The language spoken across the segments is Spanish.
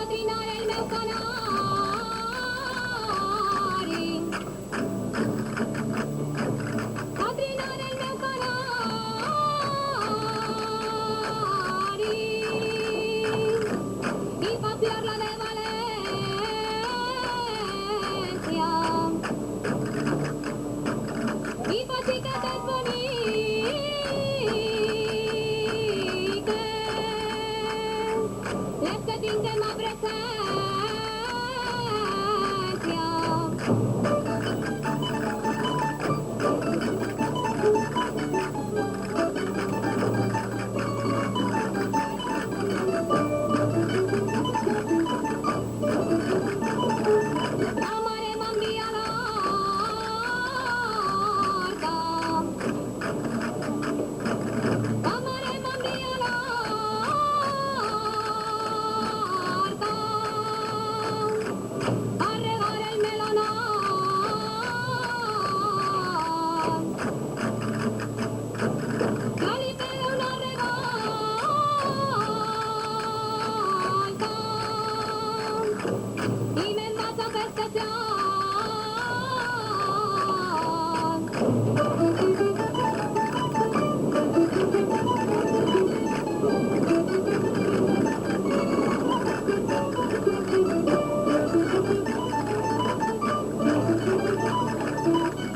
trinar el meu canari. A trinar el meu canari. I pa fiar-la de València. I pa xiquetes boniques, les que tinguen ma presència. La mare m'envia l'horta. La mare m'envia l'horta a regar el melonot. Jo li faré una regalta i me'n vaig a festejar.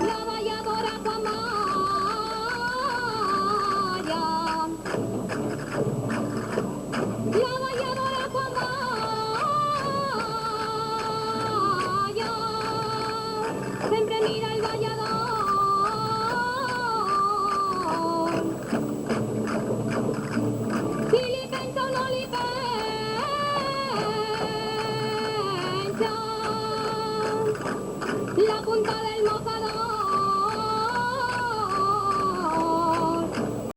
La balladora Juan Maya. La balladora Juan Maya. Sempre mira el ballador.